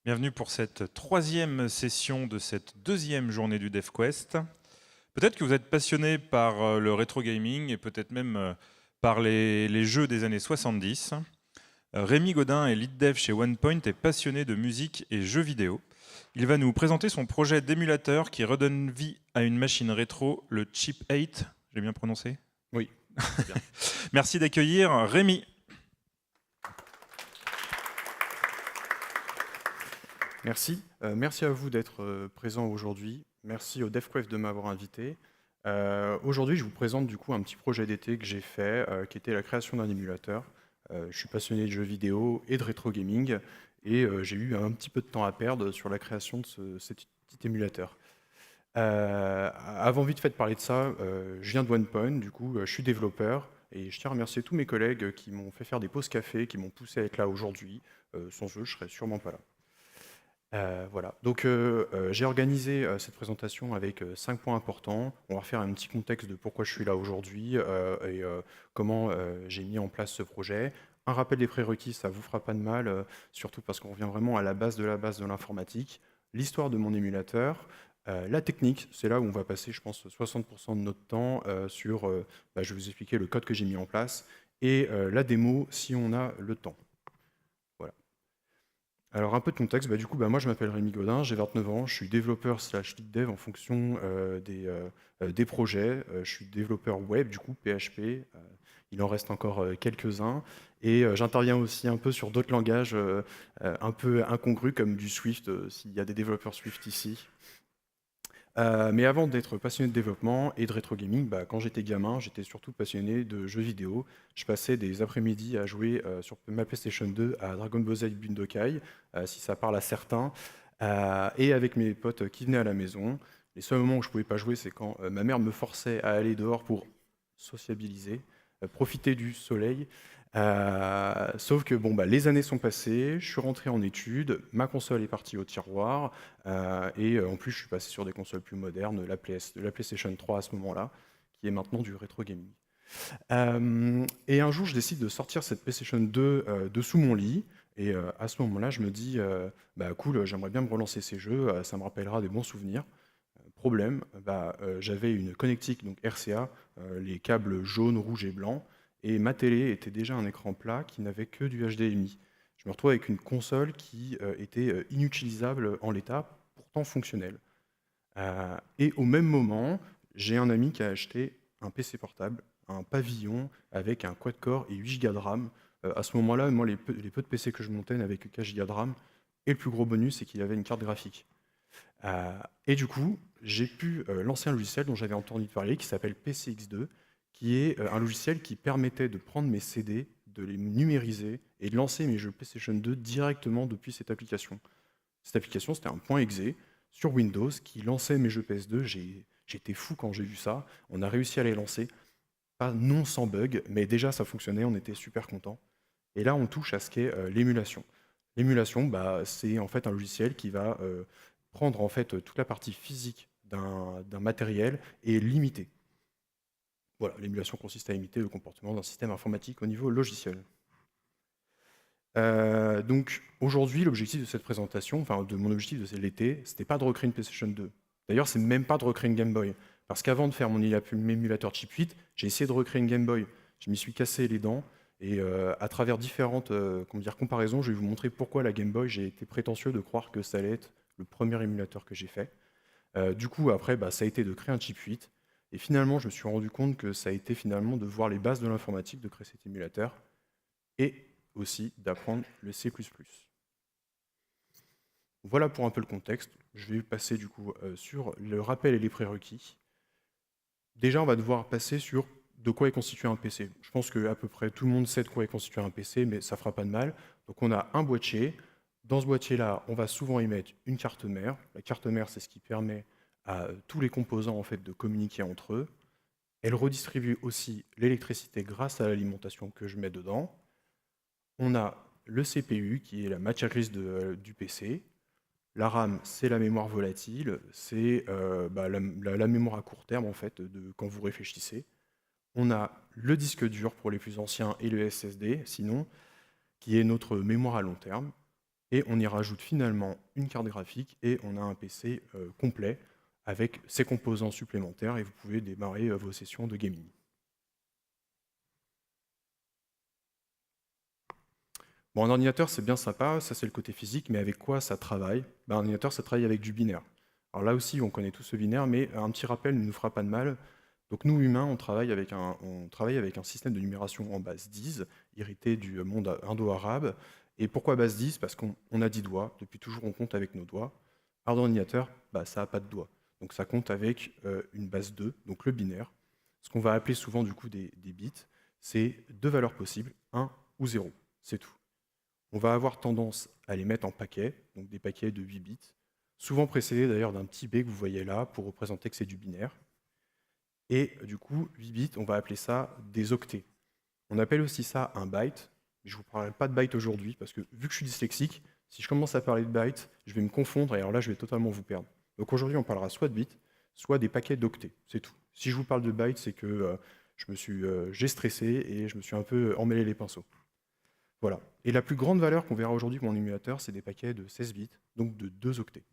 Bienvenue pour cette troisième session de cette deuxième journée du DevQuest. Peut-être que vous êtes passionné par le rétro gaming et peut-être même par les jeux des années 70. Rémi Godin est lead dev chez OnePoint et passionné de musique et jeux vidéo. Il va nous présenter son projet d'émulateur qui redonne vie à une machine rétro, le Chip 8. J'ai bien prononcé? Oui, très bien. Merci d'accueillir Rémi. Merci. Merci à vous d'être présent aujourd'hui. Merci au DevQuest de m'avoir invité. Aujourd'hui, je vous présente du coup un petit projet d'été que j'ai fait, qui était la création d'un émulateur. Je suis passionné de jeux vidéo et de rétro gaming, et j'ai eu un petit peu de temps à perdre sur la création de cet petit émulateur. Avant vite fait de parler de ça, je viens de OnePoint, du coup, je suis développeur, et je tiens à remercier tous mes collègues qui m'ont fait faire des pauses café, qui m'ont poussé à être là aujourd'hui. Sans eux, je serais sûrement pas là. Voilà. Donc, j'ai organisé cette présentation avec 5 points importants. On va refaire un petit contexte de pourquoi je suis là aujourd'hui et comment j'ai mis en place ce projet. Un rappel des prérequis, ça vous fera pas de mal, surtout parce qu'on revient vraiment à la base de l'informatique. L'histoire de mon émulateur, la technique, c'est là où on va passer, je pense, 60% de notre temps sur, je vais vous expliquer le code que j'ai mis en place, et la démo si on a le temps. Voilà. Alors un peu de contexte, du coup, moi je m'appelle Rémi Godin, j'ai 29 ans, je suis développeur slash lead dev en fonction des projets. Je suis développeur web, du coup, PHP, il en reste encore quelques-uns. Et j'interviens aussi un peu sur d'autres langages un peu incongrus comme du Swift, s'il y a des développeurs Swift ici. Mais avant d'être passionné de développement et de rétro gaming, quand j'étais gamin, j'étais surtout passionné de jeux vidéo. Je passais des après-midi à jouer sur ma PlayStation 2 à Dragon Ball Z Bundokai, si ça parle à certains, et avec mes potes qui venaient à la maison. Les seuls moments où je pouvais pas jouer, c'est quand ma mère me forçait à aller dehors pour sociabiliser, profiter du soleil. Sauf que les années sont passées, je suis rentré en études, ma console est partie au tiroir, et en plus je suis passé sur des consoles plus modernes, la PlayStation 3 à ce moment-là, qui est maintenant du rétro gaming. Et un jour je décide de sortir cette PlayStation 2 de sous mon lit, et à ce moment-là je me dis, cool, j'aimerais bien me relancer ces jeux, ça me rappellera des bons souvenirs. Problème, j'avais une connectique, donc RCA, les câbles jaunes, rouges et blancs, et ma télé était déjà un écran plat qui n'avait que du HDMI. Je me retrouve avec une console qui était inutilisable en l'état, pourtant fonctionnelle. Et au même moment, j'ai un ami qui a acheté un PC portable, un pavillon avec un quad-core et 8 Go de RAM. À ce moment-là, moi, les peu de PC que je montais n'avaient que 4 Go de RAM, et le plus gros bonus, c'est qu'il avait une carte graphique. Et du coup, j'ai pu lancer un logiciel dont j'avais entendu parler qui s'appelle PCX2, qui est un logiciel qui permettait de prendre mes CD, de les numériser et de lancer mes jeux PlayStation 2 directement depuis cette application. Cette application, c'était un point .exe sur Windows qui lançait mes jeux PS2. J'étais fou quand j'ai vu ça. On a réussi à les lancer, pas non sans bug, mais déjà ça fonctionnait, on était super contents. Et là, on touche à ce qu'est l'émulation. L'émulation, c'est en fait un logiciel qui va prendre en fait toute la partie physique d'un matériel et l'imiter. Voilà, l'émulation consiste à imiter le comportement d'un système informatique au niveau logiciel. Donc aujourd'hui, l'objectif de cette présentation, enfin de mon objectif de l'été, c'était pas de recréer une PlayStation 2. D'ailleurs, c'est même pas de recréer une Game Boy. Parce qu'avant de faire mon émulateur Chip 8, j'ai essayé de recréer une Game Boy. Je m'y suis cassé les dents. Et à travers différentes comparaisons, je vais vous montrer pourquoi la Game Boy, j'ai été prétentieux de croire que ça allait être le premier émulateur que j'ai fait. Du coup, après, ça a été de créer un Chip 8. Et finalement, je me suis rendu compte que ça a été finalement de voir les bases de l'informatique, de créer cet émulateur. Et aussi d'apprendre le C++. Voilà pour un peu le contexte. Je vais passer du coup sur le rappel et les prérequis. Déjà, on va devoir passer sur de quoi est constitué un PC. Je pense qu'à peu près tout le monde sait de quoi est constitué un PC, mais ça fera pas de mal. Donc on a un boîtier. Dans ce boîtier-là, on va souvent y mettre une carte mère. La carte mère, c'est ce qui permet à tous les composants en fait, de communiquer entre eux. Elle redistribue aussi l'électricité grâce à l'alimentation que je mets dedans. On a le CPU qui est la matière grise du PC. La RAM, c'est la mémoire volatile, c'est la mémoire à court terme en fait quand vous réfléchissez. On a le disque dur pour les plus anciens et le SSD, sinon, qui est notre mémoire à long terme. et on y rajoute finalement une carte graphique et on a un PC complet avec ses composants supplémentaires et vous pouvez démarrer vos sessions de gaming. Bon, un ordinateur, c'est bien sympa, ça c'est le côté physique, mais avec quoi ça travaille? Ben, un ordinateur, ça travaille avec du binaire. Alors là aussi, on connaît tous ce binaire, mais un petit rappel ne nous fera pas de mal. Donc nous, humains, on travaille avec un système de numération en base 10, hérité du monde indo-arabe. Et pourquoi base 10? Parce qu'on a 10 doigts, depuis toujours on compte avec nos doigts. Alors d'ordinateur, bah, ça n'a pas de doigts. Donc ça compte avec une base 2, donc le binaire. Ce qu'on va appeler souvent du coup des bits, c'est deux valeurs possibles, 1 ou 0, c'est tout. On va avoir tendance à les mettre en paquets, donc des paquets de 8 bits, souvent précédés d'ailleurs d'un petit b que vous voyez là pour représenter que c'est du binaire. Et du coup, 8 bits, on va appeler ça des octets. On appelle aussi ça un byte, mais je ne vous parlerai pas de byte aujourd'hui, parce que vu que je suis dyslexique, si je commence à parler de byte, je vais me confondre, et alors là, je vais totalement vous perdre. Donc aujourd'hui, on parlera soit de bits, soit des paquets d'octets, c'est tout. Si je vous parle de bytes, c'est que j'ai stressé et je me suis un peu emmêlé les pinceaux. Voilà. Et la plus grande valeur qu'on verra aujourd'hui pour mon émulateur, c'est des paquets de 16 bits, donc de 2 octets.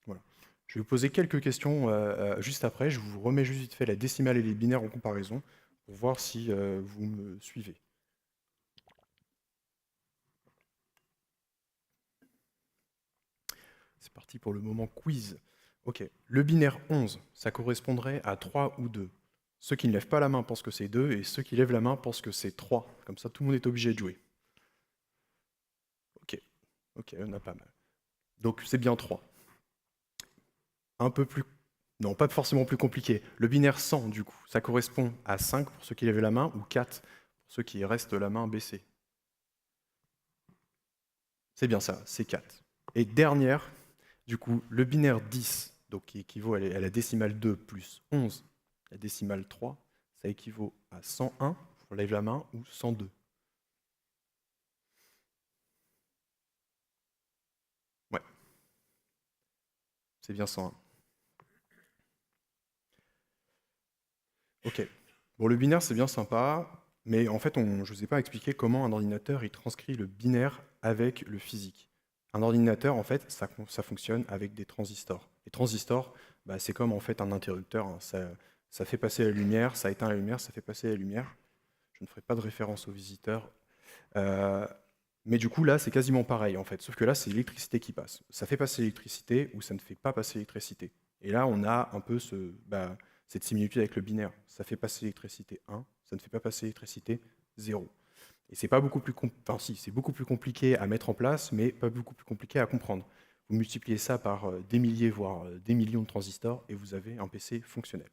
Voilà. Je vais vous poser quelques questions juste après. Je vous remets juste vite fait la décimale et les binaires en comparaison pour voir si vous me suivez. C'est parti pour le moment quiz. Ok. Le binaire 11, ça correspondrait à 3 ou 2. Ceux qui ne lèvent pas la main pensent que c'est 2 et ceux qui lèvent la main pensent que c'est 3. Comme ça, tout le monde est obligé de jouer. Ok. Ok, on a pas mal. Donc c'est bien 3. Un peu plus... Non, pas forcément plus compliqué. Le binaire 100, du coup, ça correspond à 5 pour ceux qui lèvent la main ou 4 pour ceux qui restent la main baissée. C'est bien ça, c'est 4. Et dernière, du coup, le binaire 10, donc qui équivaut à la décimale 2 plus 11, la décimale 3, ça équivaut à 101 pour lève la main ou 102. Ouais, c'est bien 101. Ok. Bon, le binaire, c'est bien sympa, mais en fait, je ne vous ai pas expliqué comment un ordinateur il transcrit le binaire avec le physique. Un ordinateur, en fait, ça fonctionne avec des transistors. Les transistors, bah, c'est comme en fait un interrupteur, hein. Ça fait passer la lumière, ça éteint la lumière, ça fait passer la lumière. Je ne ferai pas de référence aux visiteurs. Euh, mais du coup, là, c'est quasiment pareil, en fait. Sauf que là, c'est l'électricité qui passe. Ça fait passer l'électricité ou ça ne fait pas passer l'électricité. Et là, on a un peu cette similitude avec le binaire. Ça fait passer l'électricité 1, ça ne fait pas passer l'électricité 0. Et c'est pas beaucoup plus enfin, si, c'est beaucoup plus compliqué à mettre en place, mais pas beaucoup plus compliqué à comprendre. Vous multipliez ça par des milliers, voire des millions de transistors, et vous avez un PC fonctionnel.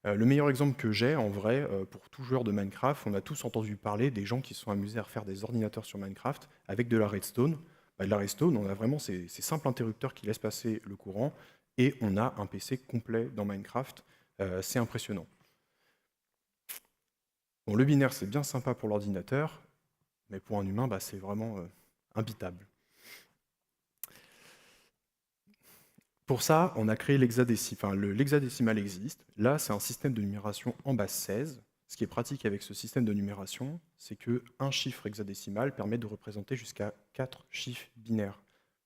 Le meilleur exemple que j'ai, en vrai, pour tout joueur de Minecraft, on a tous entendu parler des gens qui se sont amusés à refaire des ordinateurs sur Minecraft avec de la redstone. De la redstone, on a vraiment ces simples interrupteurs qui laissent passer le courant, et on a un PC complet dans Minecraft. C'est impressionnant. Bon, le binaire, c'est bien sympa pour l'ordinateur, mais pour un humain, c'est vraiment imbitable. Pour ça, on a créé l'hexadécimal. Enfin, l'hexadécimal existe. Là, c'est un système de numération en base 16. Ce qui est pratique avec ce système de numération, c'est qu'un chiffre hexadécimal permet de représenter jusqu'à 4 chiffres binaires.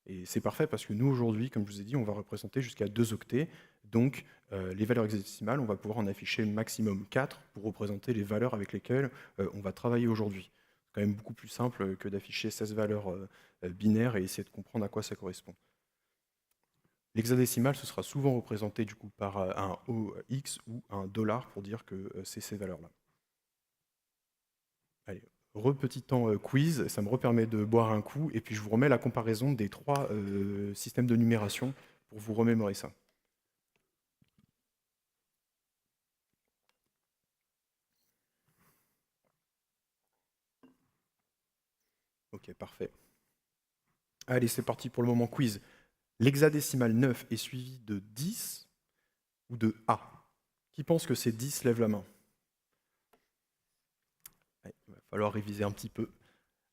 Et c'est parfait parce que nous, aujourd'hui, comme je vous ai dit, on va représenter jusqu'à 2 octets. Donc, les valeurs hexadécimales, on va pouvoir en afficher maximum 4 pour représenter les valeurs avec lesquelles on va travailler aujourd'hui. C'est quand même beaucoup plus simple que d'afficher 16 valeurs binaires et essayer de comprendre à quoi ça correspond. L'hexadécimal, ce sera souvent représenté du coup par un OX ou un dollar pour dire que c'est ces valeurs-là. Allez, petit temps quiz, ça me repermet de boire un coup, et puis je vous remets la comparaison des 3 systèmes de numération pour vous remémorer ça. Ok, parfait. Allez, c'est parti pour le moment quiz. L'hexadécimal 9 est suivi de 10 ou de A. Qui pense que c'est 10, lève la main. Ouais, il va falloir réviser un petit peu.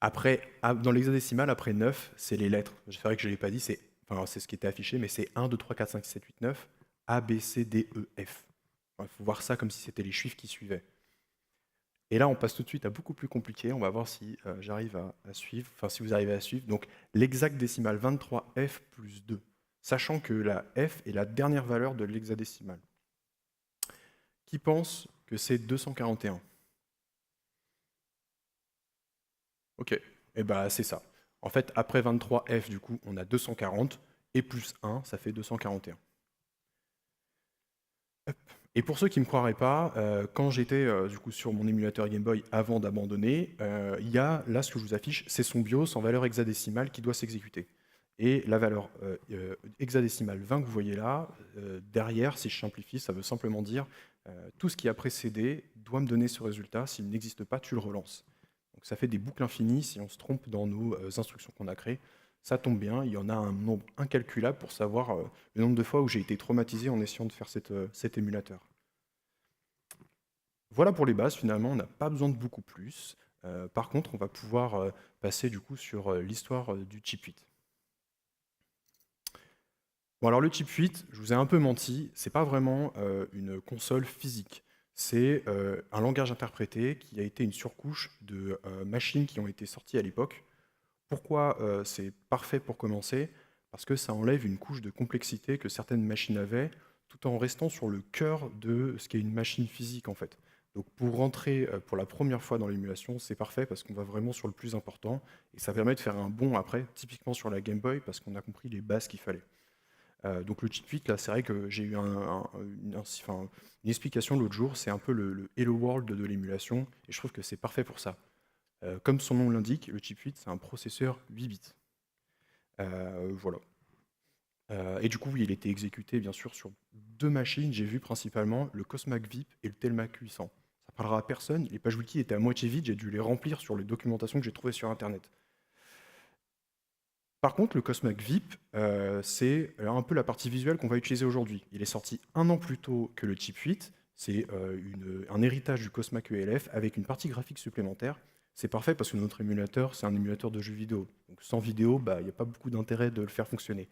Après, dans l'hexadécimal, après 9, c'est les lettres. C'est vrai que je ne l'ai pas dit, c'est ce qui était affiché, mais c'est 1, 2, 3, 4, 5, 6, 7, 8, 9, A, B, C, D, E, F. Il faut voir ça comme si c'était les chiffres qui suivaient. Et là, on passe tout de suite à beaucoup plus compliqué. On va voir si j'arrive à suivre, enfin si vous arrivez à suivre. Donc l'hexadécimal 23F plus 2, sachant que la F est la dernière valeur de l'hexadécimal. Qui pense que c'est 241? Ok, et ben c'est ça. En fait, après 23F, du coup, on a 240, et plus 1, ça fait 241. Hop. Et pour ceux qui ne me croiraient pas, quand j'étais du coup sur mon émulateur Game Boy avant d'abandonner, il y a là ce que je vous affiche, c'est son BIOS en valeur hexadécimale qui doit s'exécuter. Et la valeur hexadécimale 20 que vous voyez là, derrière, si je simplifie, ça veut simplement dire tout ce qui a précédé doit me donner ce résultat. S'il n'existe pas, tu le relances. Donc ça fait des boucles infinies si on se trompe dans nos instructions qu'on a créées. Ça tombe bien, il y en a un nombre incalculable pour savoir le nombre de fois où j'ai été traumatisé en essayant de faire cet émulateur. Voilà pour les bases, finalement, on n'a pas besoin de beaucoup plus. Par contre, on va pouvoir passer du coup sur l'histoire du chip 8. Bon, alors le chip 8, je vous ai un peu menti, c'est pas vraiment une console physique. C'est un langage interprété qui a été une surcouche de machines qui ont été sorties à l'époque. Pourquoi c'est parfait pour commencer? Parce que ça enlève une couche de complexité que certaines machines avaient, tout en restant sur le cœur de ce qu'est une machine physique en fait. Donc pour rentrer pour la première fois dans l'émulation, c'est parfait parce qu'on va vraiment sur le plus important et ça permet de faire un bond après, typiquement sur la Game Boy, parce qu'on a compris les bases qu'il fallait. Donc le chip 8, là, c'est vrai que j'ai eu une explication l'autre jour, c'est un peu le Hello World de l'émulation, et je trouve que c'est parfait pour ça. Comme son nom l'indique, le chip 8, c'est un processeur 8 bits. Voilà. Et du coup, oui, il était exécuté, bien sûr, sur deux machines. J'ai vu principalement le Cosmac VIP et le Telmac 800. Ça parlera à personne. Les pages wiki étaient à moitié vides. J'ai dû les remplir sur les documentations que j'ai trouvées sur Internet. Par contre, le Cosmac VIP, c'est un peu la partie visuelle qu'on va utiliser aujourd'hui. Il est sorti 1 an plus tôt que le chip 8. C'est un héritage du Cosmac ELF avec une partie graphique supplémentaire. C'est parfait parce que notre émulateur, c'est un émulateur de jeux vidéo. Donc sans vidéo, bah, il n'y a pas beaucoup d'intérêt de le faire fonctionner.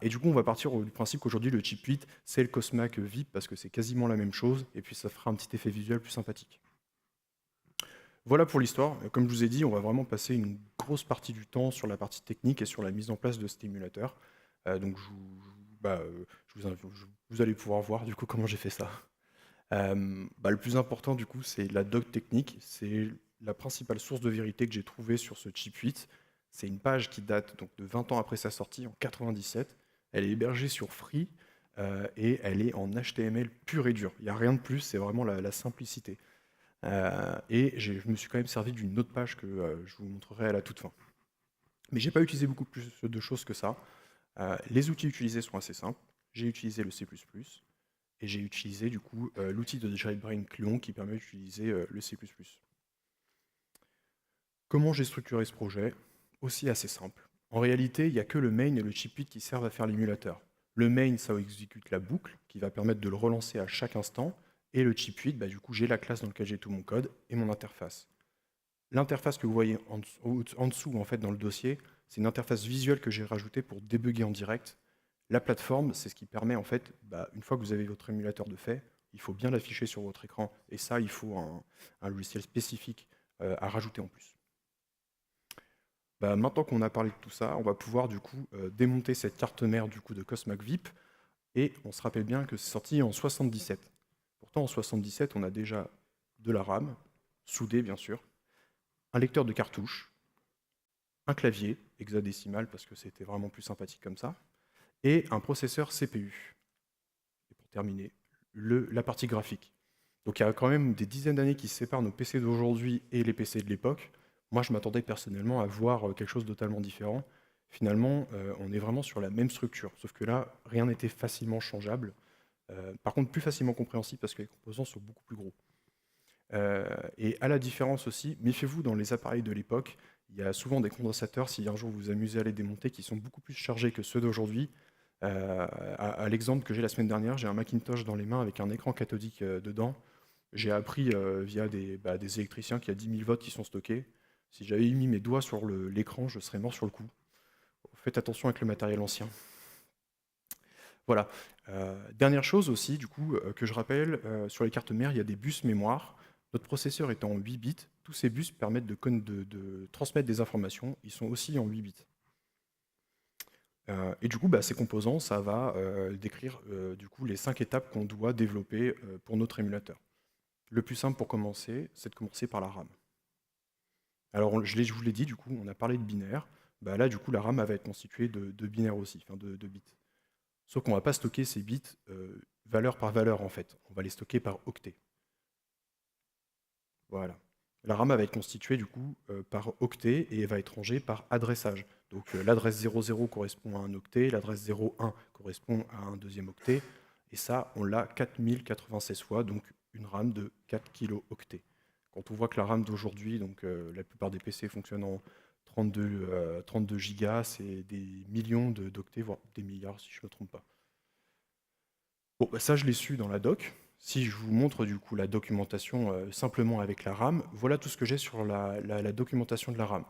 Et du coup, on va partir du principe qu'aujourd'hui, le chip 8, c'est le Cosmac VIP parce que c'est quasiment la même chose. Et puis, ça fera un petit effet visuel plus sympathique. Voilà pour l'histoire. Comme je vous ai dit, on va vraiment passer une grosse partie du temps sur la partie technique et sur la mise en place de cet émulateur. Donc, vous allez pouvoir voir du coup comment j'ai fait ça. Le plus important du coup, c'est la doc technique. C'est la principale source de vérité que j'ai trouvée sur ce chip 8. C'est une page qui date donc de 20 ans après sa sortie, en 97. Elle est hébergée sur Free et elle est en HTML pur et dur. Il n'y a rien de plus, c'est vraiment la simplicité. Et je me suis quand même servi d'une autre page que je vous montrerai à la toute fin. Mais j'ai pas utilisé beaucoup plus de choses que ça. Les outils utilisés sont assez simples. J'ai utilisé le C++ et j'ai utilisé du coup l'outil de JetBrains Clone qui permet d'utiliser le C++. Comment j'ai structuré ce projet? Aussi assez simple. En réalité, il n'y a que le main et le chip 8 qui servent à faire l'émulateur. Le main, ça exécute la boucle qui va permettre de le relancer à chaque instant. Et le chip 8, du coup, j'ai la classe dans laquelle j'ai tout mon code et mon interface. L'interface que vous voyez en dessous, en fait, dans le dossier, c'est une interface visuelle que j'ai rajoutée pour débugger en direct. La plateforme, c'est ce qui permet, en fait, une fois que vous avez votre émulateur de fait, il faut bien l'afficher sur votre écran. Et ça, il faut un logiciel spécifique à rajouter en plus. Maintenant qu'on a parlé de tout ça, on va pouvoir du coup démonter cette carte mère du coup de Cosmac VIP. Et on se rappelle bien que c'est sorti en 77. Pourtant, en 77, on a déjà de la RAM, soudée bien sûr, un lecteur de cartouches, un clavier hexadécimal parce que c'était vraiment plus sympathique comme ça, et un processeur CPU. Et pour terminer, la partie graphique. Donc il y a quand même des dizaines d'années qui séparent nos PC d'aujourd'hui et les PC de l'époque. Moi, je m'attendais personnellement à voir quelque chose de totalement différent. Finalement, on est vraiment sur la même structure, sauf que là, rien n'était facilement changeable. Par contre, plus facilement compréhensible parce que les composants sont beaucoup plus gros. Et à la différence aussi, méfiez-vous dans les appareils de l'époque, il y a souvent des condensateurs, si un jour vous vous amusez à les démonter, qui sont beaucoup plus chargés que ceux d'aujourd'hui. À l'exemple que j'ai la semaine dernière, j'ai un Macintosh dans les mains avec un écran cathodique dedans. J'ai appris via des électriciens qu'il y a 10 000 volts qui sont stockés. Si j'avais mis mes doigts sur l'écran, je serais mort sur le coup. Faites attention avec le matériel ancien. Voilà. Dernière chose aussi, du coup, que je rappelle, sur les cartes mères, il y a des bus mémoire. Notre processeur étant en 8 bits, tous ces bus permettent de transmettre des informations. Ils sont aussi en 8 bits. Et du coup, ces composants, ça va décrire du coup, les 5 étapes qu'on doit développer pour notre émulateur. Le plus simple pour commencer, c'est de commencer par la RAM. Alors, je vous l'ai dit, du coup, on a parlé de binaire. Là, du coup, la RAM elle va être constituée de binaires aussi, enfin de bits. Sauf qu'on ne va pas stocker ces bits valeur par valeur, en fait. On va les stocker par octet. Voilà. La RAM elle va être constituée, du coup, par octet et elle va être rangée par adressage. Donc, l'adresse 00 correspond à un octet, l'adresse 01 correspond à un deuxième octet. Et ça, on l'a 4096 fois, donc une RAM de 4 kilooctets. Quand on voit que la RAM d'aujourd'hui, donc la plupart des PC fonctionnent en 32 gigas, c'est des millions d'octets, voire des milliards si je ne me trompe pas. Bon, ça je l'ai su dans la doc. Si je vous montre du coup la documentation simplement avec la RAM, voilà tout ce que j'ai sur la documentation de la RAM.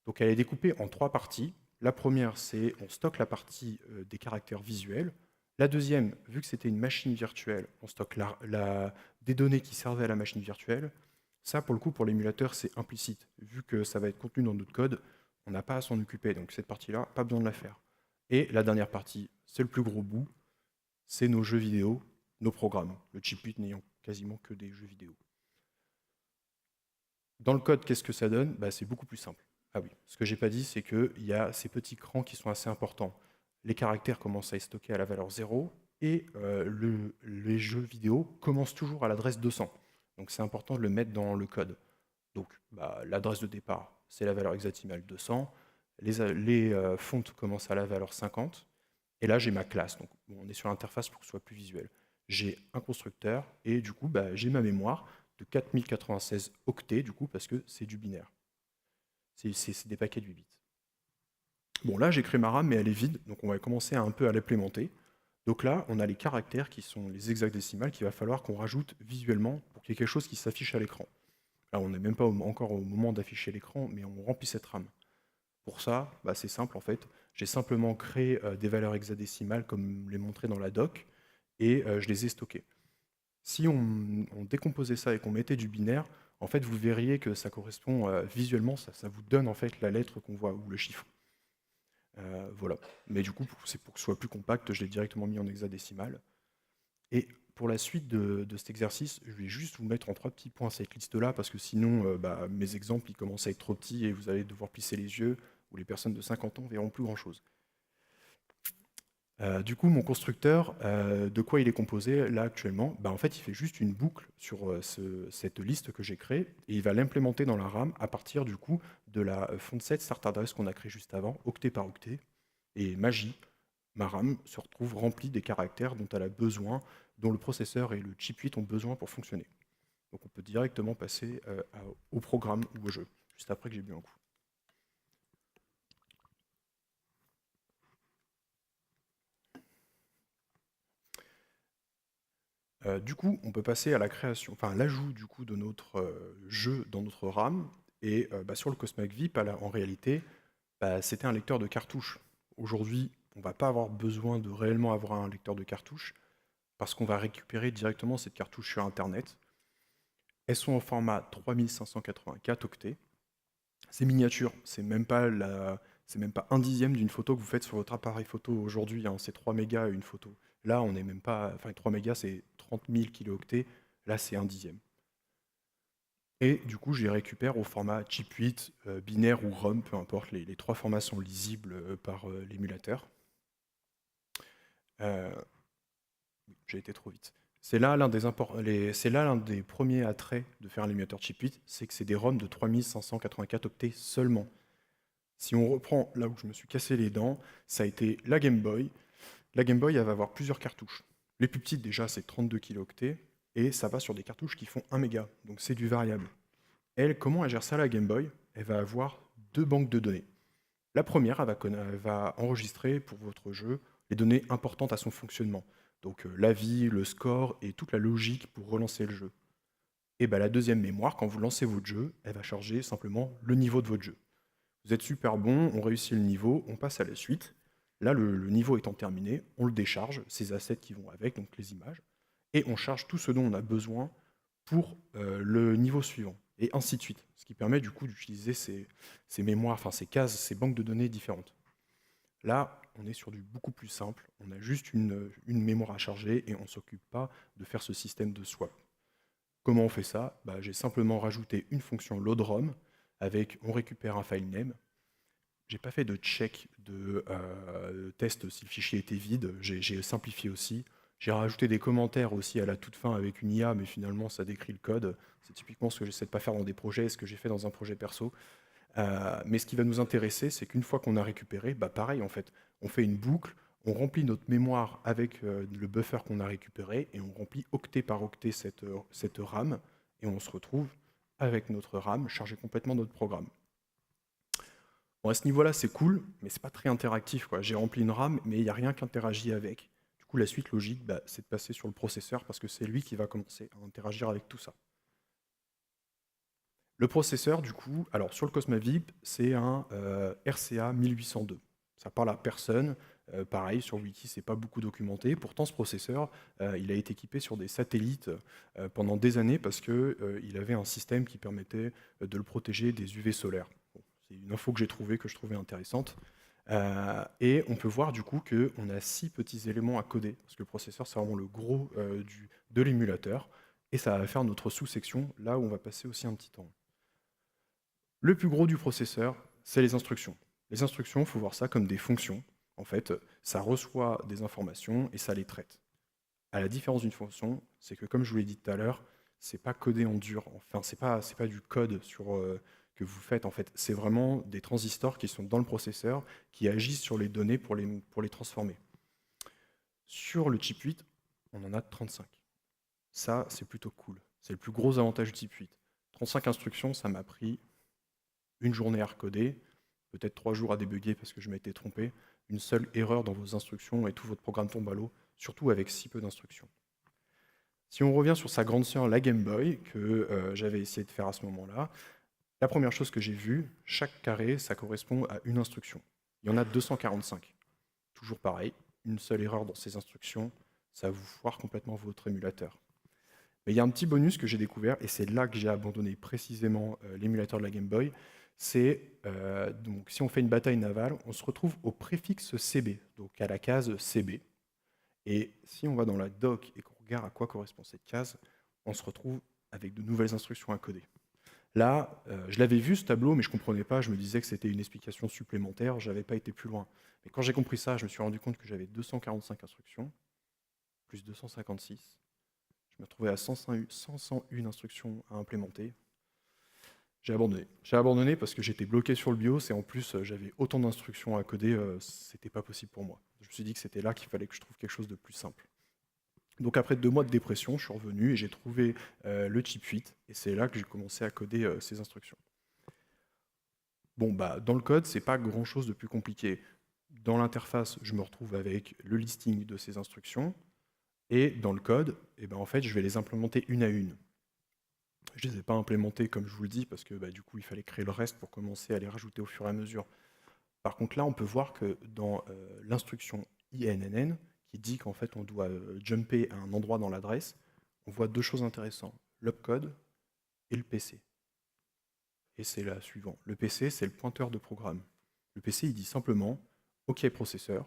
Donc elle est découpée en 3 parties. La première, c'est on stocke la partie des caractères visuels. La deuxième, vu que c'était une machine virtuelle, on stocke des données qui servaient à la machine virtuelle. Ça, pour le coup, pour l'émulateur, c'est implicite. Vu que ça va être contenu dans notre code, on n'a pas à s'en occuper. Donc cette partie-là, pas besoin de la faire. Et la dernière partie, c'est le plus gros bout, c'est nos jeux vidéo, nos programmes. Le chip 8 n'ayant quasiment que des jeux vidéo. Dans le code, qu'est-ce que ça donne? C'est beaucoup plus simple. Ah oui, ce que j'ai pas dit, c'est qu'il y a ces petits crans qui sont assez importants. Les caractères commencent à être stockés à la valeur 0 et les jeux vidéo commencent toujours à l'adresse 200. Donc c'est important de le mettre dans le code. Donc l'adresse de départ, c'est la valeur hexadécimale 200. Les fontes commencent à la valeur 50. Et là, j'ai ma classe. Donc on est sur l'interface pour que ce soit plus visuel. J'ai un constructeur et du coup, j'ai ma mémoire de 4096 octets, du coup, parce que c'est du binaire. C'est des paquets de 8 bits. Bon, là, j'ai créé ma RAM, mais elle est vide, donc on va commencer un peu à l'implémenter. Donc là, on a les caractères qui sont les hexadécimales qu'il va falloir qu'on rajoute visuellement pour qu'il y ait quelque chose qui s'affiche à l'écran. Là, on n'est même pas encore au moment d'afficher l'écran, mais on remplit cette RAM. Pour ça, c'est simple en fait. J'ai simplement créé des valeurs hexadécimales comme les montré dans la doc, et je les ai stockées. Si on décomposait ça et qu'on mettait du binaire, en fait, vous verriez que ça correspond visuellement, ça vous donne en fait la lettre qu'on voit ou le chiffre. Voilà. Mais du coup, c'est pour que ce soit plus compact, je l'ai directement mis en hexadécimal. Et pour la suite de cet exercice, je vais juste vous mettre en 3 petits points cette liste-là, parce que sinon, mes exemples, ils commencent à être trop petits et vous allez devoir plisser les yeux, ou les personnes de 50 ans verront plus grand-chose. Du coup, mon constructeur, de quoi il est composé là actuellement? En fait, il fait juste une boucle sur cette liste que j'ai créée et il va l'implémenter dans la RAM à partir du coup de la font7 start address qu'on a créée juste avant, octet par octet. Et magie, ma RAM se retrouve remplie des caractères dont elle a besoin, dont le processeur et le chip 8 ont besoin pour fonctionner. Donc on peut directement passer au programme ou au jeu, juste après que j'ai bu un coup. Du coup, on peut passer à la création, enfin l'ajout du coup de notre jeu dans notre RAM. Et sur le Cosmac VIP, en réalité, c'était un lecteur de cartouches. Aujourd'hui, on ne va pas avoir besoin de réellement avoir un lecteur de cartouches parce qu'on va récupérer directement cette cartouche sur Internet. Elles sont au format 3584 octets. C'est miniature, c'est même pas un dixième d'une photo que vous faites sur votre appareil photo aujourd'hui, hein. C'est 3 mégas une photo. Là, on n'est même pas. Enfin, 3 mégas, c'est 30 000 kilooctets. Là, c'est un dixième. Et du coup, je les récupère au format chip 8, binaire ou ROM, peu importe. Les 3 formats sont lisibles par l'émulateur. J'ai été trop vite. C'est là l'un des premiers attraits de faire un émulateur chip 8, c'est que c'est des ROM de 3584 octets seulement. Si on reprend là où je me suis cassé les dents, ça a été la Game Boy. La Game Boy, elle va avoir plusieurs cartouches. Les plus petites, déjà, c'est 32 kilooctets, et ça va sur des cartouches qui font 1 méga, donc c'est du variable. Elle, comment elle gère ça, la Game Boy? Elle va avoir 2 banques de données. La première, elle va enregistrer pour votre jeu les données importantes à son fonctionnement. Donc la vie, le score et toute la logique pour relancer le jeu. Et la deuxième mémoire, quand vous lancez votre jeu, elle va charger simplement le niveau de votre jeu. Vous êtes super bon, on réussit le niveau, on passe à la suite. Là, le niveau étant terminé, on le décharge, ces assets qui vont avec, donc les images, et on charge tout ce dont on a besoin pour le niveau suivant, et ainsi de suite. Ce qui permet du coup d'utiliser ces mémoires, enfin ces cases, ces banques de données différentes. Là, on est sur du beaucoup plus simple. On a juste une mémoire à charger et on ne s'occupe pas de faire ce système de swap. Comment on fait ça? J'ai simplement rajouté une fonction loadROM avec on récupère un file name. J'ai pas fait de check de test si le fichier était vide. J'ai simplifié aussi. J'ai rajouté des commentaires aussi à la toute fin avec une IA, mais finalement ça décrit le code. C'est typiquement ce que j'essaie de pas faire dans des projets, ce que j'ai fait dans un projet perso. Mais ce qui va nous intéresser, c'est qu'une fois qu'on a récupéré, pareil en fait, on fait une boucle, on remplit notre mémoire avec le buffer qu'on a récupéré et on remplit octet par octet cette RAM et on se retrouve avec notre RAM chargée complètement notre programme. Bon, à ce niveau-là, c'est cool, mais c'est pas très interactif, quoi. J'ai rempli une RAM, mais il n'y a rien qui interagit avec. Du coup, la suite logique, c'est de passer sur le processeur parce que c'est lui qui va commencer à interagir avec tout ça. Le processeur, du coup, alors sur le Cosma VIP, c'est un RCA 1802. Ça parle à personne. Pareil, sur Wiki, c'est pas beaucoup documenté. Pourtant, ce processeur, il a été équipé sur des satellites pendant des années parce qu'il avait un système qui permettait de le protéger des UV solaires. Bon, c'est une info que j'ai trouvée, que je trouvais intéressante. Et on peut voir du coup qu'on a 6 petits éléments à coder, parce que le processeur, c'est vraiment le gros de l'émulateur. Et ça va faire notre sous-section, là où on va passer aussi un petit temps. Le plus gros du processeur, c'est les instructions. Les instructions, il faut voir ça comme des fonctions. En fait, ça reçoit des informations et ça les traite. À la différence d'une fonction, c'est que comme je vous l'ai dit tout à l'heure, c'est pas codé en dur. Enfin, c'est pas du code que vous faites en fait. C'est vraiment des transistors qui sont dans le processeur, qui agissent sur les données pour les transformer. Sur le chip 8, on en a 35. Ça, c'est plutôt cool. C'est le plus gros avantage du chip 8. 35 instructions, ça m'a pris une journée à recoder, peut-être 3 jours à débugger parce que je m'étais trompé, une seule erreur dans vos instructions et tout votre programme tombe à l'eau, surtout avec si peu d'instructions. Si on revient sur sa grande sœur, la Game Boy, que j'avais essayé de faire à ce moment-là, la première chose que j'ai vue, chaque carré, ça correspond à une instruction. Il y en a 245. Toujours pareil, une seule erreur dans ces instructions, ça va vous foire complètement votre émulateur. Mais il y a un petit bonus que j'ai découvert, et c'est là que j'ai abandonné précisément l'émulateur de la Game Boy, c'est donc si on fait une bataille navale, on se retrouve au préfixe CB, donc à la case CB. Et si on va dans la doc et qu'on regarde à quoi correspond cette case, on se retrouve avec de nouvelles instructions à coder. Là, je l'avais vu ce tableau, mais je ne comprenais pas, je me disais que c'était une explication supplémentaire, je n'avais pas été plus loin. Mais quand j'ai compris ça, je me suis rendu compte que j'avais 245 instructions, plus 256. Je me retrouvais à 101 instructions à implémenter. J'ai abandonné. J'ai abandonné parce que j'étais bloqué sur le BIOS et en plus j'avais autant d'instructions à coder, c'était pas possible pour moi. Je me suis dit que c'était là qu'il fallait que je trouve quelque chose de plus simple. Donc après 2 mois de dépression, je suis revenu et j'ai trouvé le chip 8 et c'est là que j'ai commencé à coder ces instructions. Bon, dans le code, c'est pas grand chose de plus compliqué. Dans l'interface, je me retrouve avec le listing de ces instructions et dans le code, en fait, je vais les implémenter une à une. Je ne les ai pas implémentés comme je vous le dis, parce que du coup, il fallait créer le reste pour commencer à les rajouter au fur et à mesure. Par contre, là, on peut voir que dans l'instruction INNN, qui dit qu'en fait, on doit jumper à un endroit dans l'adresse, on voit 2 choses intéressantes, l'opcode et le PC. Et c'est la suivante. Le PC, c'est le pointeur de programme. Le PC, il dit simplement, OK processeur,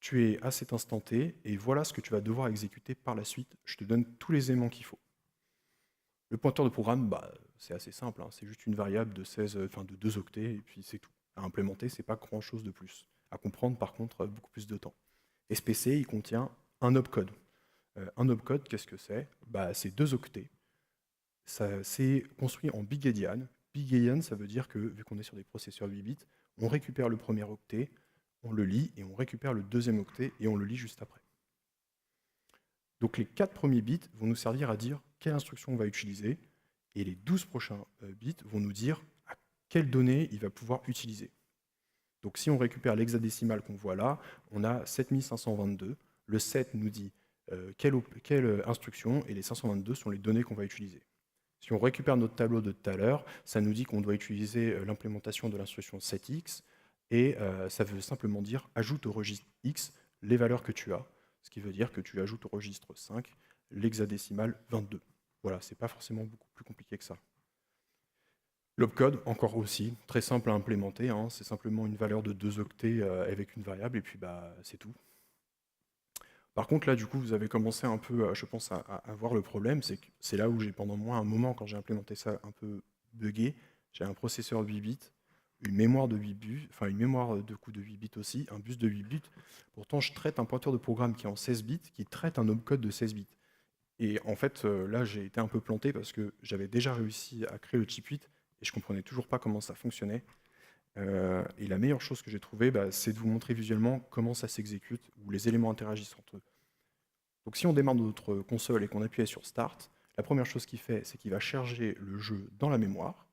tu es à cet instant T, et voilà ce que tu vas devoir exécuter par la suite. Je te donne tous les éléments qu'il faut. Le pointeur de programme, c'est assez simple, hein. C'est juste une variable de 2 octets, et puis c'est tout. À implémenter, c'est pas grand-chose de plus. À comprendre, par contre, beaucoup plus de temps. Et ce PC, il contient un opcode. Un opcode, qu'est-ce que c'est? C'est 2 octets. C'est construit en bigedian. Bigedian, ça veut dire que, vu qu'on est sur des processeurs 8 bits, on récupère le premier octet, on le lit, et on récupère le deuxième octet, et on le lit juste après. Donc les 4 premiers bits vont nous servir à dire quelle instruction on va utiliser, et les 12 prochains bits vont nous dire à quelles données il va pouvoir utiliser. Donc si on récupère l'hexadécimal qu'on voit là, on a 7522. Le 7 nous dit quelle instruction, et les 522 sont les données qu'on va utiliser. Si on récupère notre tableau de tout à l'heure, ça nous dit qu'on doit utiliser l'implémentation de l'instruction 7x, et ça veut simplement dire ajoute au registre x les valeurs que tu as, ce qui veut dire que tu ajoutes au registre 5 l'hexadécimal 22. Voilà, c'est pas forcément beaucoup plus compliqué que ça. L'opcode, encore aussi, très simple à implémenter, hein, c'est simplement une valeur de 2 octets avec une variable, et puis bah, c'est tout. Par contre, là, du coup, vous avez commencé un peu, je pense, à voir le problème, c'est que c'est là où j'ai, pendant moi, un moment, quand j'ai implémenté ça, un peu buggé. J'ai un processeur de 8 bits, une mémoire de 8 bits, enfin une mémoire de coup de 8 bits aussi, un bus de 8 bits. Pourtant, je traite un pointeur de programme qui est en 16 bits, qui traite un opcode de 16 bits. Et en fait, là, j'ai été un peu planté parce que j'avais déjà réussi à créer le chip 8 et je comprenais toujours pas comment ça fonctionnait. Et la meilleure chose que j'ai trouvée, bah, c'est de vous montrer visuellement comment ça s'exécute, où les éléments interagissent entre eux. Donc si on démarre notre console et qu'on appuie sur Start, la première chose qu'il fait, c'est qu'il va charger le jeu dans la mémoire.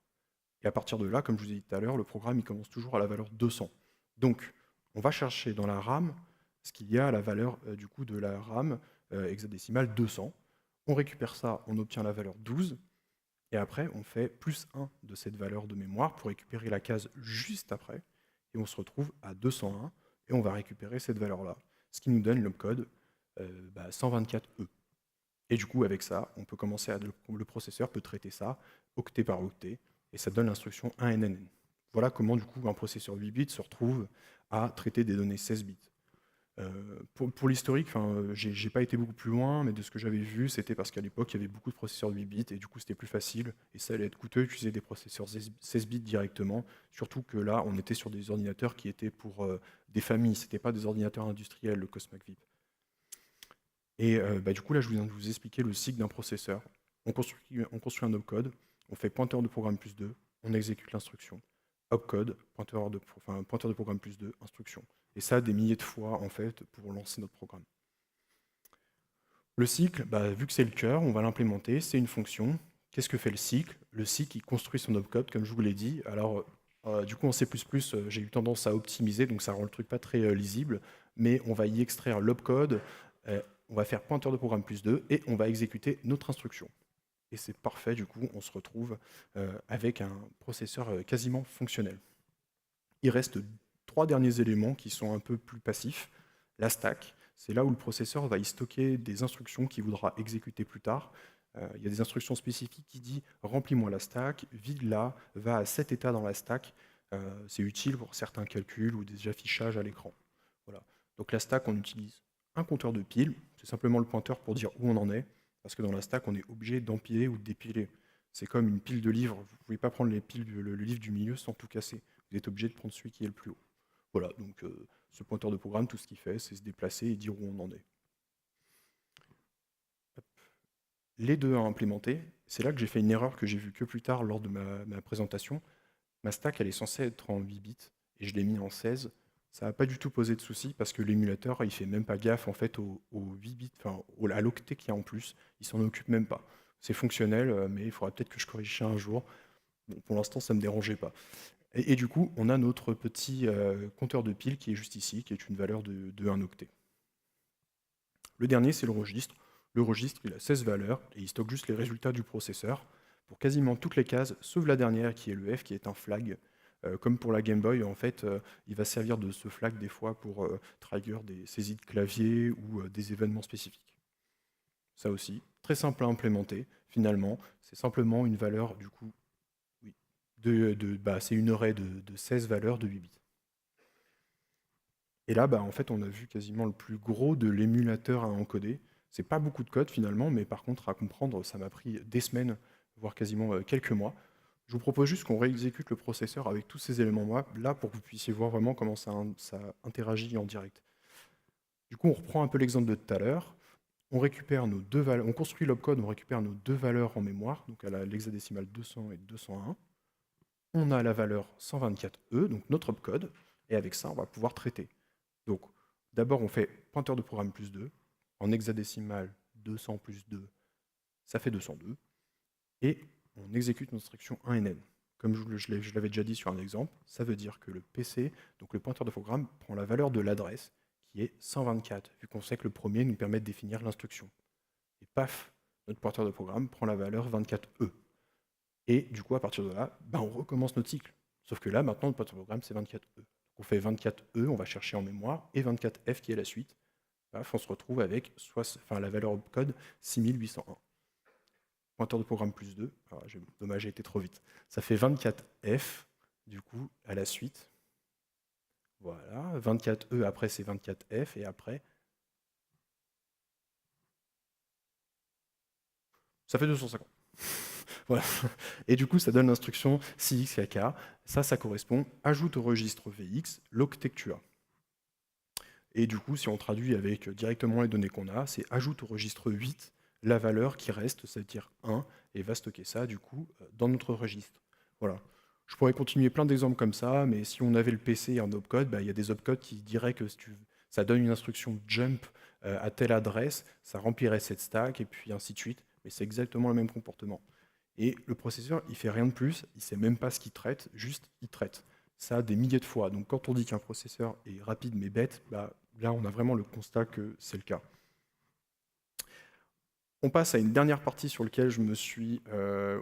Et à partir de là, comme je vous ai dit tout à l'heure, le programme il commence toujours à la valeur 200. Donc on va chercher dans la RAM ce qu'il y a à la valeur du coup de la RAM hexadécimale 200. On récupère ça, on obtient la valeur 12. Et après, on fait plus 1 de cette valeur de mémoire pour récupérer la case juste après. Et on se retrouve à 201 et on va récupérer cette valeur-là. Ce qui nous donne l'opcode 124E. Et du coup, avec ça, on peut commencer à le processeur peut traiter ça octet par octet et ça donne l'instruction 1NN. Voilà comment du coup un processeur 8 bits se retrouve à traiter des données 16 bits. Pour l'historique, j'ai pas été beaucoup plus loin, mais de ce que j'avais vu, c'était parce qu'à l'époque, il y avait beaucoup de processeurs de 8 bits, et du coup, c'était plus facile, et ça allait être coûteux d'utiliser des processeurs 16 bits directement, surtout que là, on était sur des ordinateurs qui étaient pour des familles, c'était pas des ordinateurs industriels, le Cosmac VIP. Et du coup, là, je viens de vous expliquer le cycle d'un processeur. On construit un opcode, on fait pointeur de programme plus 2, on exécute l'instruction. Opcode, pointeur de programme plus 2, instruction. Et ça, des milliers de fois, en fait, pour lancer notre programme. Le cycle, vu que c'est le cœur, on va l'implémenter, c'est une fonction. Qu'est-ce que fait le cycle? Le cycle, il construit son opcode, comme je vous l'ai dit. Alors, du coup, en C++, j'ai eu tendance à optimiser, donc ça rend le truc pas très lisible, mais on va y extraire l'opcode, on va faire pointeur de programme plus 2, et on va exécuter notre instruction. Et c'est parfait, du coup, on se retrouve avec un processeur quasiment fonctionnel. Il reste 3 derniers éléments qui sont un peu plus passifs. La stack, c'est là où le processeur va y stocker des instructions qu'il voudra exécuter plus tard. Il y a des instructions spécifiques qui disent remplis-moi la stack, vide-la, va à cet état dans la stack. C'est utile pour certains calculs ou des affichages à l'écran. Voilà. Donc la stack, on utilise un compteur de piles, c'est simplement le pointeur pour dire où on en est, parce que dans la stack, on est obligé d'empiler ou de dépiler. C'est comme une pile de livres, vous ne pouvez pas prendre le livre du milieu sans tout casser. Vous êtes obligé de prendre celui qui est le plus haut. Voilà, donc ce pointeur de programme, tout ce qu'il fait, c'est se déplacer et dire où on en est. Hop. Les deux à implémenter, c'est là que j'ai fait une erreur que j'ai vue que plus tard lors de ma présentation. Ma stack, elle est censée être en 8 bits, et je l'ai mis en 16. Ça n'a pas du tout posé de souci, parce que l'émulateur, il fait même pas gaffe en fait aux 8 bits, à l'octet qu'il y a en plus. Il s'en occupe même pas. C'est fonctionnel, mais il faudra peut-être que je corrige ça un jour. Bon, pour l'instant, ça ne me dérangeait pas. Et du coup, on a notre petit compteur de piles qui est juste ici, qui est une valeur de 1 octet. Le dernier, c'est le registre. Le registre, il a 16 valeurs, et il stocke juste les résultats du processeur pour quasiment toutes les cases, sauf la dernière, qui est le F, qui est un flag. Comme pour la Game Boy, en fait, il va servir de ce flag des fois pour trigger des saisies de clavier ou des événements spécifiques. Ça aussi, très simple à implémenter, finalement. C'est simplement une valeur, du coup, c'est une array de 16 valeurs de 8 bits. Et là, en fait, on a vu quasiment le plus gros de l'émulateur à encoder. C'est pas beaucoup de code finalement, mais par contre, à comprendre, ça m'a pris des semaines, voire quasiment quelques mois. Je vous propose juste qu'on réexécute le processeur avec tous ces éléments-là pour que vous puissiez voir vraiment comment ça interagit en direct. Du coup, on reprend un peu l'exemple de tout à l'heure. On récupère nos deux valeurs, on construit l'opcode, on récupère nos deux valeurs en mémoire, donc à l'hexadécimale 200 et 201. On a la valeur 124E, donc notre opcode, et avec ça, on va pouvoir traiter. Donc, d'abord, on fait pointeur de programme plus 2, en hexadécimal 200 plus 2, ça fait 202, et on exécute notre instruction 1NN. Comme je l'avais déjà dit sur un exemple, ça veut dire que le PC, donc le pointeur de programme, prend la valeur de l'adresse, qui est 124, vu qu'on sait que le premier nous permet de définir l'instruction. Et paf, notre pointeur de programme prend la valeur 24E. Et du coup, à partir de là, on recommence notre cycle. Sauf que là, maintenant, notre pointeur de programme, c'est 24E. On fait 24E, on va chercher en mémoire, et 24F qui est la suite. Paf, on se retrouve avec la valeur opcode 6801. pointeur de programme plus 2. Alors, dommage, j'ai été trop vite. Ça fait 24F, du coup, à la suite. Voilà, 24E, après c'est 24F, et après, ça fait 250. Voilà. Et du coup, ça donne l'instruction CXKK. Ça correspond ajoute au registre VX l'octet-que-tu-as. Et du coup, si on traduit avec directement les données qu'on a, c'est ajoute au registre 8 la valeur qui reste, c'est-à-dire 1, et va stocker ça, du coup, dans notre registre. Voilà. Je pourrais continuer plein d'exemples comme ça, mais si on avait le PC et un opcode, bah, il y a des opcodes qui diraient que ça donne une instruction jump à telle adresse, ça remplirait cette stack, et puis ainsi de suite. Mais c'est exactement le même comportement. Et le processeur, il fait rien de plus, il sait même pas ce qu'il traite, juste il traite. Ça des milliers de fois. Donc quand on dit qu'un processeur est rapide mais bête, bah, là on a vraiment le constat que c'est le cas. On passe à une dernière partie sur laquelle je me suis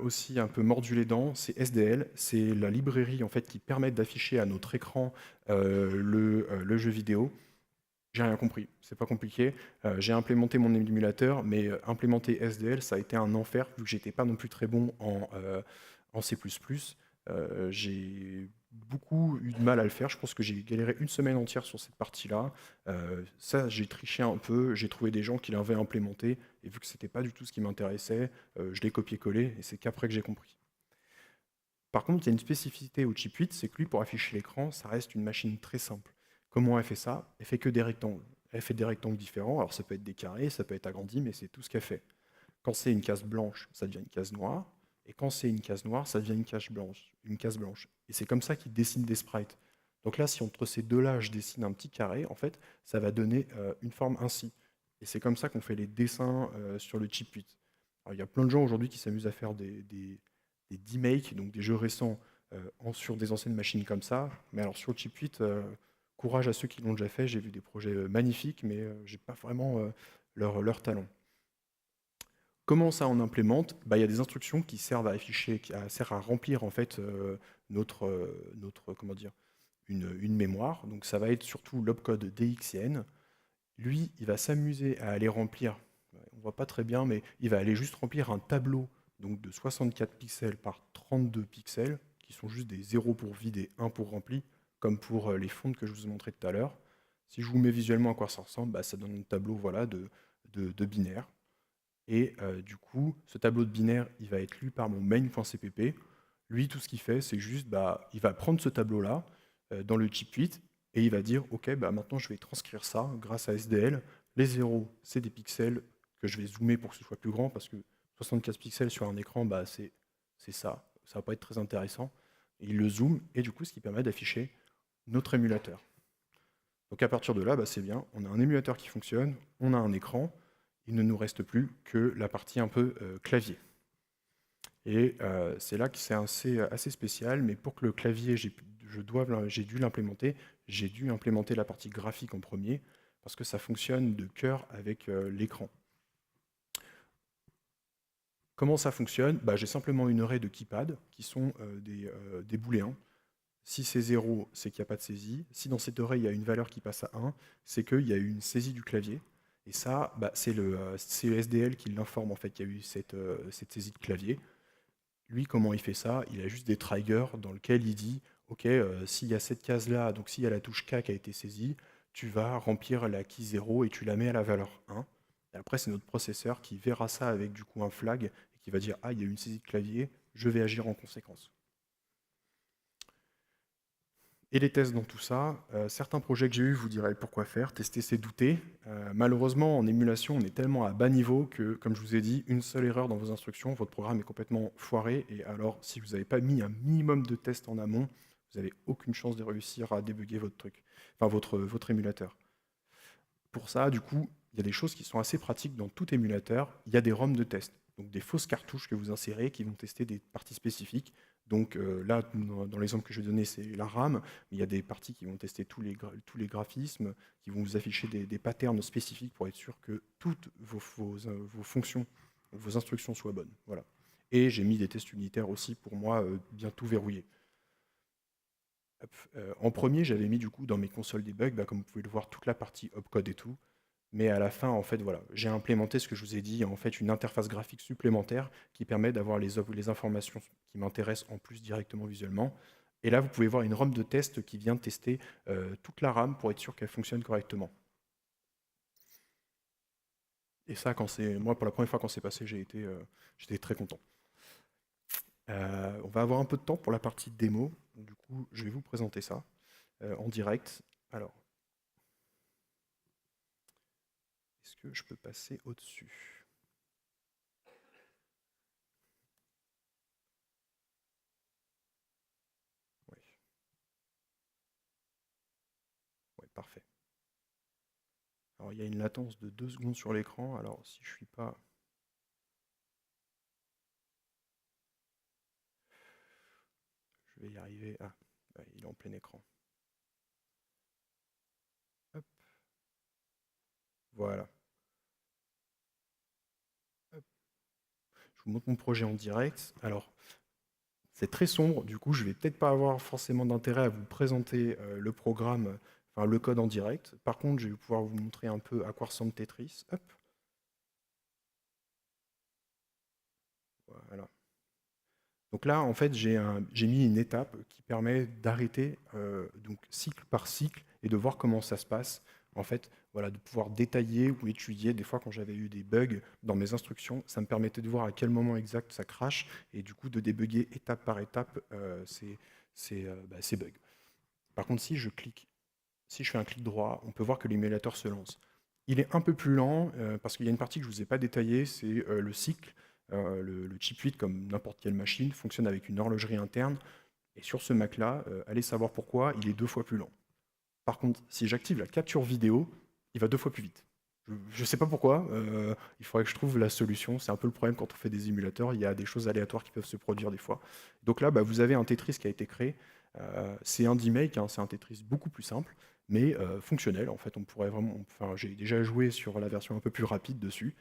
aussi un peu mordu les dents, c'est SDL. C'est la librairie en fait qui permet d'afficher à notre écran le jeu vidéo. J'ai rien compris, c'est pas compliqué. J'ai implémenté mon émulateur, mais implémenter SDL, ça a été un enfer, vu que j'étais pas non plus très bon en C++. J'ai beaucoup eu de mal à le faire. Je pense que j'ai galéré une semaine entière sur cette partie-là. Ça, j'ai triché un peu. J'ai trouvé des gens qui l'avaient implémenté. Et vu que c'était pas du tout ce qui m'intéressait, je l'ai copié-collé. Et c'est qu'après que j'ai compris. Par contre, il y a une spécificité au chip 8, c'est que lui, pour afficher l'écran, ça reste une machine très simple. Comment elle fait ça? Elle fait que des rectangles. Elle fait des rectangles différents. Alors ça peut être des carrés, ça peut être agrandi, mais c'est tout ce qu'elle fait. Quand c'est une case blanche, ça devient une case noire. Et quand c'est une case noire, ça devient une case blanche. Une case blanche. Et c'est comme ça qu'il dessine des sprites. Donc là, si entre ces deux-là, je dessine un petit carré, en fait, ça va donner une forme ainsi. Et c'est comme ça qu'on fait les dessins sur le chip 8. Alors, il y a plein de gens aujourd'hui qui s'amusent à faire des demakes, donc des jeux récents sur des anciennes machines comme ça. Mais alors sur le chip 8, courage à ceux qui l'ont déjà fait. J'ai vu des projets magnifiques, mais j'ai pas vraiment leur talent. Comment ça on implémente? Bah, il y a des instructions qui servent à afficher, servent à remplir en fait comment dire, une mémoire. Donc ça va être surtout l'opcode DXN. Lui, il va s'amuser à aller remplir, on voit pas très bien, mais il va aller juste remplir un tableau donc de 64 pixels par 32 pixels, qui sont juste des 0 pour vide et 1 pour rempli, comme pour les fontes que je vous ai montré tout à l'heure. Si je vous mets visuellement à quoi ça ressemble, bah, ça donne un tableau voilà, de binaire. Et du coup, ce tableau de binaire, il va être lu par mon main.cpp. Lui, tout ce qu'il fait, c'est juste, bah, il va prendre ce tableau-là dans le chip 8 et il va dire, OK, bah, maintenant je vais transcrire ça grâce à SDL. Les zéros, c'est des pixels que je vais zoomer pour que ce soit plus grand parce que 75 pixels sur un écran, bah, c'est ça. Ça va pas être très intéressant. Et il le zoome et du coup, ce qui permet d'afficher notre émulateur. Donc à partir de là, bah, c'est bien. On a un émulateur qui fonctionne, on a un écran. Il ne nous reste plus que la partie un peu clavier. Et c'est là que c'est assez spécial, mais pour que le clavier, j'ai dû l'implémenter, j'ai dû implémenter la partie graphique en premier, parce que ça fonctionne de cœur avec l'écran. Comment ça fonctionne? Bah, j'ai simplement une array de keypad, qui sont des booléens. Si c'est 0, c'est qu'il n'y a pas de saisie. Si dans cette array, il y a une valeur qui passe à 1, c'est qu'il y a eu une saisie du clavier. Et ça, bah, c'est le SDL qui l'informe en fait qu'il y a eu cette saisie de clavier. Lui, comment il fait ça? Il a juste des triggers dans lesquels il dit, OK, s'il y a cette case-là, donc s'il y a la touche K qui a été saisie, tu vas remplir la key 0 et tu la mets à la valeur 1. Et après, c'est notre processeur qui verra ça avec du coup un flag et qui va dire, ah, il y a eu une saisie de clavier, je vais agir en conséquence. Et les tests dans tout ça, certains projets que j'ai eus vous diraient pourquoi faire, tester c'est douter. Malheureusement, en émulation, on est tellement à bas niveau que, comme je vous ai dit, une seule erreur dans vos instructions, votre programme est complètement foiré. Et alors, si vous n'avez pas mis un minimum de tests en amont, vous n'avez aucune chance de réussir à débugger votre truc, enfin votre émulateur. Pour ça, du coup, il y a des choses qui sont assez pratiques dans tout émulateur. Il y a des ROM de test, donc des fausses cartouches que vous insérez qui vont tester des parties spécifiques. Donc là, dans l'exemple que je vais donner, c'est la RAM, mais il y a des parties qui vont tester tous les graphismes, qui vont vous afficher des patterns spécifiques pour être sûr que toutes vos fonctions, vos instructions soient bonnes. Voilà. Et j'ai mis des tests unitaires aussi pour moi bien tout verrouiller. En premier, j'avais mis du coup dans mes consoles debug, comme vous pouvez le voir, toute la partie opcode et tout. Mais à la fin, en fait, voilà, j'ai implémenté ce que je vous ai dit, en fait, une interface graphique supplémentaire qui permet d'avoir les informations qui m'intéressent en plus directement visuellement. Et là, vous pouvez voir une ROM de test qui vient tester toute la RAM pour être sûr qu'elle fonctionne correctement. Et ça, moi, pour la première fois quand c'est passé, j'étais très content. On va avoir un peu de temps pour la partie démo. Du coup, je vais vous présenter ça en direct. Alors, est-ce que je peux passer au-dessus? Oui, ouais, parfait. Alors, il y a une latence de 2 secondes sur l'écran. Alors, si je suis pas... Je vais y arriver. Ah, ouais, il est en plein écran. Hop, voilà. Hop. Je vous montre mon projet en direct. Alors, c'est très sombre. Du coup, je vais peut-être pas avoir forcément d'intérêt à vous présenter le programme, enfin le code en direct. Par contre, je vais pouvoir vous montrer un peu à quoi ressemble Tetris. Hop, voilà. Donc là, en fait, j'ai mis une étape qui permet d'arrêter donc cycle par cycle et de voir comment ça se passe. En fait, voilà, de pouvoir détailler ou étudier. Des fois, quand j'avais eu des bugs dans mes instructions, ça me permettait de voir à quel moment exact ça crache et du coup de débugger étape par étape ces bugs. Par contre, si je fais un clic droit, on peut voir que l'émulateur se lance. Il est un peu plus lent parce qu'il y a une partie que je ne vous ai pas détaillée, c'est le cycle. Le chip 8, comme n'importe quelle machine, fonctionne avec une horlogerie interne. Et sur ce Mac-là, allez savoir pourquoi, il est 2 fois plus lent. Par contre, si j'active la capture vidéo, il va 2 fois plus vite. Je ne sais pas pourquoi, il faudrait que je trouve la solution. C'est un peu le problème quand on fait des émulateurs, il y a des choses aléatoires qui peuvent se produire des fois. Donc là, vous avez un Tetris qui a été créé. C'est un D-Make, hein, c'est un Tetris beaucoup plus simple, mais fonctionnel. En fait, on pourrait vraiment. Enfin, j'ai déjà joué sur la version un peu plus rapide dessus.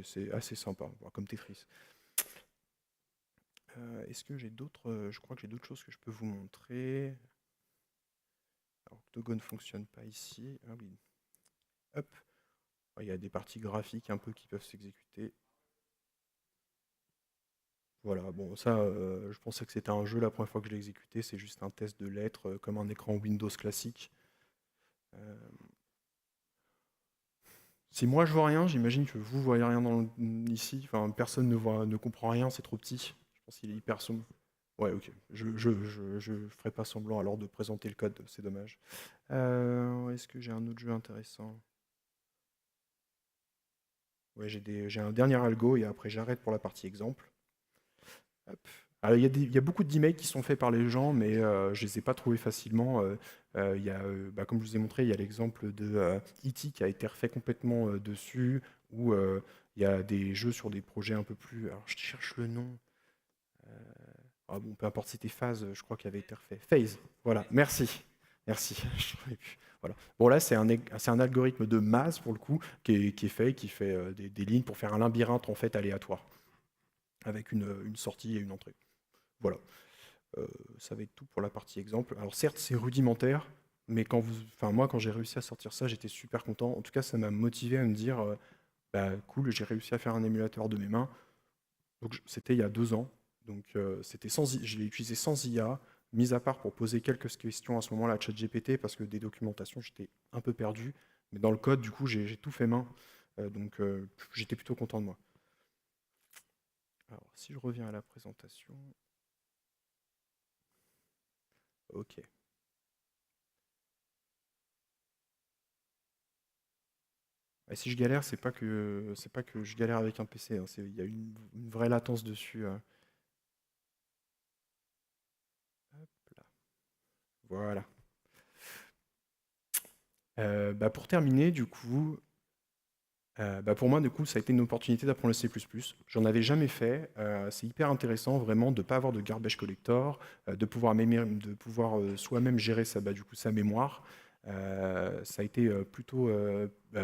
C'est assez sympa comme Tetris. Est-ce que j'ai d'autres. Je crois que j'ai d'autres choses que je peux vous montrer. Alors, Octogone ne fonctionne pas ici. Ah oui. Hop. Il y a des parties graphiques un peu qui peuvent s'exécuter. Voilà, bon, ça, je pensais que c'était un jeu la première fois que je l'ai exécuté. C'est juste un test de lettres comme un écran Windows classique. Euh, Si moi je vois rien, j'imagine que vous voyez rien ici. Enfin, personne ne comprend rien, c'est trop petit. Je pense qu'il est hyper sombre. Ouais, ok. Je ferai pas semblant alors de présenter le code, c'est dommage. Est-ce que j'ai un autre jeu intéressant? Ouais, j'ai un dernier algo et après j'arrête pour la partie exemple. Hop. Alors, il y a beaucoup d'emails qui sont faits par les gens, mais je ne les ai pas trouvés facilement. Comme je vous ai montré, il y a l'exemple de E.T. qui a été refait complètement dessus, ou il y a des jeux sur des projets un peu plus. Alors, je cherche le nom. Ah bon, peu importe, c'était Phase, je crois qu'il avait été refait. Phase, voilà, merci. Merci. Je trouvais plus. Voilà. Bon, là, c'est un algorithme de masse, pour le coup, qui est fait, qui fait des lignes pour faire un labyrinthe en fait aléatoire, avec une sortie et une entrée. Voilà. Euh, Ça va être tout pour la partie exemple. Alors certes, c'est rudimentaire, mais moi, quand j'ai réussi à sortir ça, j'étais super content. En tout cas, ça m'a motivé à me dire, cool, j'ai réussi à faire un émulateur de mes mains. Donc c'était il y a 2 ans. Donc je l'ai utilisé sans IA, mis à part pour poser quelques questions à ce moment-là à ChatGPT, parce que des documentations, j'étais un peu perdu. Mais dans le code, du coup, j'ai tout fait main. J'étais plutôt content de moi. Alors, si je reviens à la présentation. Ok. Et si je galère, c'est pas que je galère avec un PC, hein, il y a une vraie latence dessus. Hop là. Voilà. Pour terminer, du coup, pour moi, du coup, ça a été une opportunité d'apprendre le C++. J'en avais jamais fait. C'est hyper intéressant, vraiment, de ne pas avoir de garbage collector, de pouvoir soi-même gérer du coup, sa mémoire. Ça a été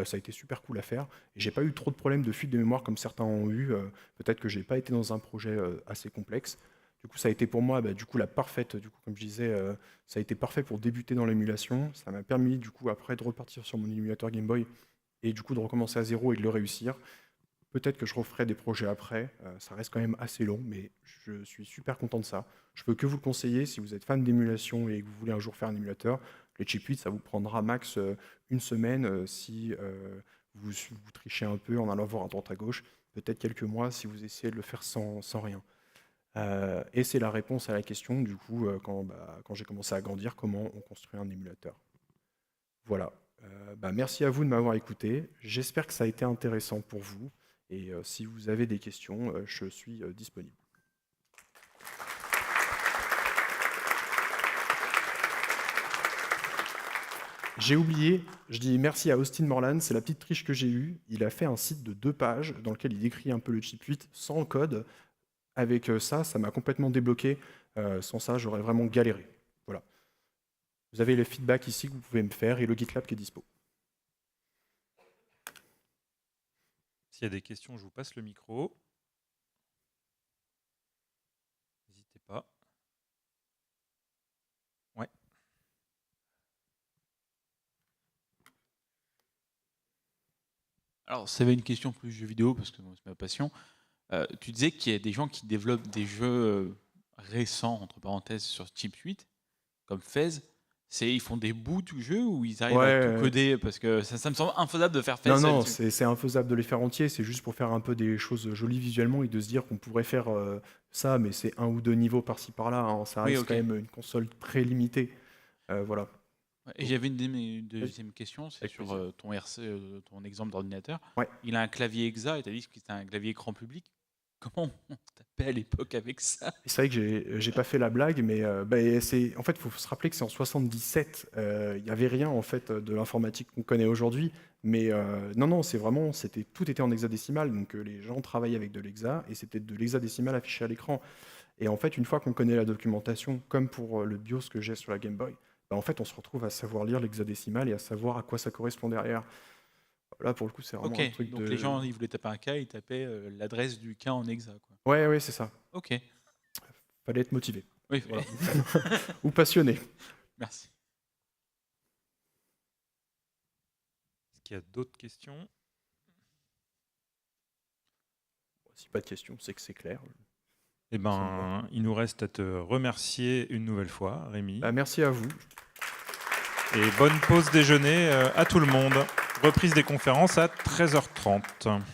ça a été super cool à faire. Et j'ai pas eu trop de problèmes de fuite de mémoire comme certains ont eu. Peut-être que j'ai pas été dans un projet assez complexe. Du coup, ça a été pour moi, du coup, la parfaite, du coup, comme je disais, ça a été parfait pour débuter dans l'émulation. Ça m'a permis, du coup, après, de repartir sur mon émulateur Game Boy et du coup, de recommencer à zéro et de le réussir. Peut-être que je referai des projets après. Ça reste quand même assez long, mais je suis super content de ça. Je peux que vous le conseiller si vous êtes fan d'émulation et que vous voulez un jour faire un émulateur. Les Chip 8, ça vous prendra max une semaine si vous trichez un peu en allant voir à droite à gauche. Peut-être quelques mois si vous essayez de le faire sans rien. Et c'est la réponse à la question, du coup, quand j'ai commencé à grandir, comment on construit un émulateur. Voilà. Merci à vous de m'avoir écouté. J'espère que ça a été intéressant pour vous. Et si vous avez des questions, je suis disponible. J'ai oublié, je dis merci à Austin Morland, c'est la petite triche que j'ai eue. Il a fait un site de 2 pages dans lequel il décrit un peu le chip 8 sans code. Avec ça, ça m'a complètement débloqué. Sans ça, j'aurais vraiment galéré. Voilà. Vous avez le feedback ici que vous pouvez me faire et le GitLab qui est dispo. S'il y a des questions, je vous passe le micro. N'hésitez pas. Ouais. Alors, ça avait une question plus jeu vidéo, parce que c'est ma passion. Tu disais qu'il y a des gens qui développent des jeux récents, entre parenthèses, sur Chip 8, comme Fez. Ils font des bouts du jeu ou ils arrivent à tout coder? Parce que ça me semble infaisable de faire Fez. Non, c'est infaisable de les faire entiers. C'est juste pour faire un peu des choses jolies visuellement et de se dire qu'on pourrait faire ça, mais c'est 1 ou 2 niveaux par-ci par-là. Hein. Ça reste quand même une console très limitée. Voilà. Et j'avais une deuxième question, c'est sur ton ton exemple d'ordinateur. Ouais. Il a un clavier EXA et tu as dit que c'était un clavier écran public. Comment on tapait à l'époque avec ça? C'est vrai que j'ai pas fait la blague, mais en fait, il faut se rappeler que c'est en 77. Il n'y avait rien en fait de l'informatique qu'on connaît aujourd'hui. Mais non, tout était en hexadécimal. Donc les gens travaillaient avec de l'hexa et c'était de l'hexadécimal affiché à l'écran. Et en fait, une fois qu'on connaît la documentation, comme pour le BIOS que j'ai sur la Game Boy, en fait, on se retrouve à savoir lire l'hexadécimal et à savoir à quoi ça correspond derrière. Là, pour le coup, c'est vraiment un truc donc les gens, ils voulaient taper un K, ils tapaient l'adresse du K en hexa, quoi. Ouais, c'est ça. Ok. Fallait être motivé. Oui, voilà. Ou passionné. Merci. Est-ce qu'il y a d'autres questions? Si pas de questions, c'est que c'est clair. Eh ben, il nous reste à te remercier une nouvelle fois, Rémi. Merci à vous. Et bonne pause déjeuner à tout le monde. Reprise des conférences à 13h30.